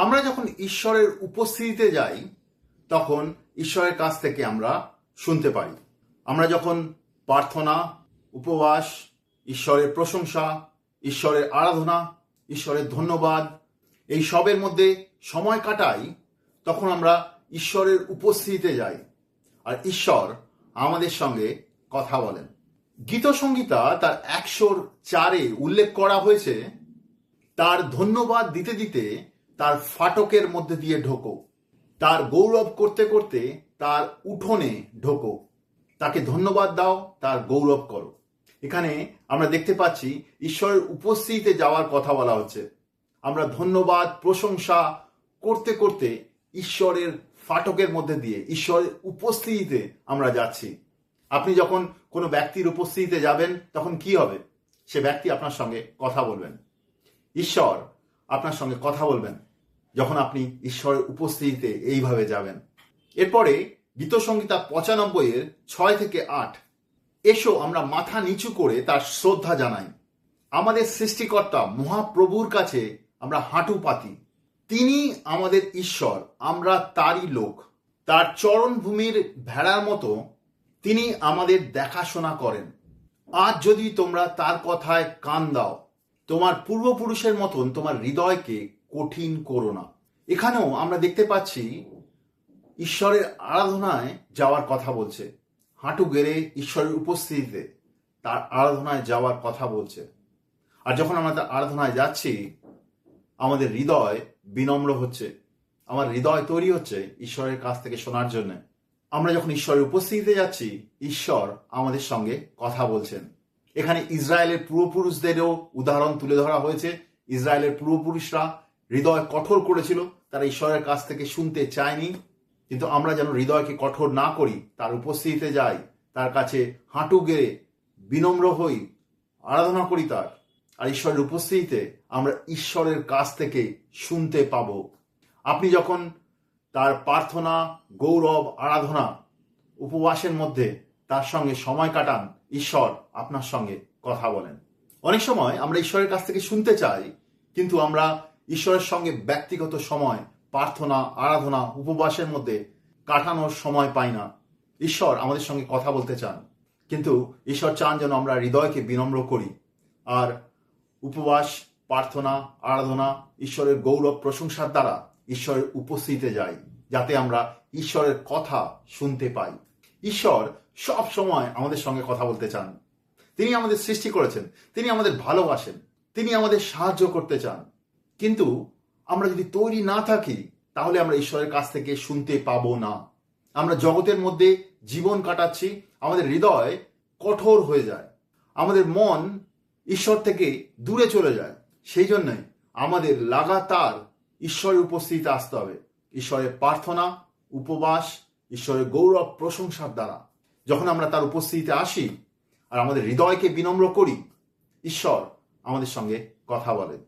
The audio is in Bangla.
আমরা যখন ঈশ্বরের উপস্থিতিতে যাই তখন ঈশ্বরের কাছ থেকে আমরা শুনতে পাই। আমরা যখন প্রার্থনা, উপবাস, ঈশ্বরের প্রশংসা, ঈশ্বরের আরাধনা, ঈশ্বরের ধন্যবাদ এই সবের মধ্যে সময় কাটাই, তখন আমরা ঈশ্বরের উপস্থিতিতে যাই আর ঈশ্বর আমাদের সঙ্গে কথা বলেন। গীতসংহিতা তার 104-এ উল্লেখ করা হয়েছে, তার ধন্যবাদ দিতে দিতে তার ফাটকের মধ্যে দিয়ে ঢোকো, তার গৌরব করতে করতে তার উঠোনে ঢোকো, তাকে ধন্যবাদ দাও, তার গৌরব করো। এখানে আমরা দেখতে পাচ্ছি ঈশ্বরের উপস্থিতিতে যাওয়ার কথা বলা হচ্ছে। আমরা ধন্যবাদ প্রশংসা করতে করতে ঈশ্বরের ফাটকের মধ্যে দিয়ে ঈশ্বরের উপস্থিতিতে আমরা যাচ্ছি। আপনি যখন কোনো ব্যক্তির উপস্থিতিতে যাবেন তখন কি হবে? সে ব্যক্তি আপনার সঙ্গে কথা বলবেন। ঈশ্বর আপনার সঙ্গে কথা বলবেন যখন আপনি ঈশ্বরের উপস্থিতিতে এইভাবে যাবেন। এরপরে গীতসংহিতা 95-এর 6 থেকে 8, এসো আমরা মাথা নিচু করে তার শ্রদ্ধা জানাই, আমাদের সৃষ্টিকর্তা মহাপ্রভুর কাছে আমরা হাঁটু পাতি। তিনি আমাদের ঈশ্বর, আমরা তারই লোক। তার চরণভূমির ভেড়ার মতো তিনি আমাদের দেখাশোনা করেন। আজ যদি তোমরা তার কথায় কান দাও, তোমার পূর্বপুরুষের মতন তোমার হৃদয়কে কঠিন করো না। এখানেও আমরা দেখতে পাচ্ছি ঈশ্বরের আরাধনায় যাওয়ার কথা বলছে। হাঁটু গেড়ে ঈশ্বরের উপস্থিতিতে তার আরাধনায় যাওয়ার কথা বলছে। আর যখন আমরা তার আরাধনায় যাচ্ছি, আমাদের হৃদয় বিনম্র হচ্ছে, আমার হৃদয় তৈরি হচ্ছে ঈশ্বরের কাছ থেকে শোনার জন্য। আমরা যখন ঈশ্বরের উপস্থিতিতে যাচ্ছি, ঈশ্বর আমাদের সঙ্গে কথা বলছেন। এখানে ইসরায়েলের পূর্বপুরুষদেরও উদাহরণ তুলে ধরা হয়েছে। ইসরায়েলের পূর্বপুরুষরা হৃদয় কঠোর করেছিল, তারা ঈশ্বরের কাছ থেকে শুনতে চায়নি। কিন্তু আমরা যেন হৃদয়কে কঠোর না করি, তার উপস্থিতিতে যাই, তার কাছে হাঁটু গেড়ে বিনম্র হই, আরাধনা করি তার। আর ঈশ্বরের উপস্থিতিতে আমরা ঈশ্বরের কাছ থেকে শুনতে পাব। আপনি যখন তার প্রার্থনা, গৌরব, আরাধনা, উপবাসের মধ্যে তার সঙ্গে সময় কাটান, ঈশ্বর আপনার সঙ্গে কথা বলেন। অনেক সময় আমরা ঈশ্বরের কাছ থেকে শুনতে চাই, কিন্তু আমরা ঈশ্বরের সঙ্গে ব্যক্তিগত সময়, প্রার্থনা, আরাধনা, উপবাসের মধ্যে কাটানোর সময় পাই না। ঈশ্বর আমাদের সঙ্গে কথা বলতে চান, কিন্তু ঈশ্বর চান যেন আমরা হৃদয়কে বিনম্র করি আর উপবাস, প্রার্থনা, আরাধনা, ঈশ্বরের গৌরব প্রশংসার দ্বারা ঈশ্বরের উপস্থিতিতে যাই, যাতে আমরা ঈশ্বরের কথা শুনতে পাই। ঈশ্বর সব সময় আমাদের সঙ্গে কথা বলতে চান। তিনি আমাদের সৃষ্টি করেছেন, তিনি আমাদের ভালোবাসেন, তিনি আমাদের সাহায্য করতে চান। কিন্তু আমরা যদি তৈরি না থাকি, তাহলে আমরা ঈশ্বরের কাছ থেকে শুনতে পাবো না। আমরা জগতের মধ্যে জীবন কাটাচ্ছি, আমাদের হৃদয় কঠোর হয়ে যায়, আমাদের মন ঈশ্বর থেকে দূরে চলে যায়। সেই জন্যই আমাদের লাগাতার ঈশ্বরের উপস্থিতিতে আসতে হবে। ঈশ্বরের প্রার্থনা, উপবাস, ঈশ্বরের গৌরব প্রশংসার দ্বারা যখন আমরা তার উপস্থিতিতে আসি আর আমাদের হৃদয়কে বিনম্র করি, ঈশ্বর আমাদের সঙ্গে কথা বলেন।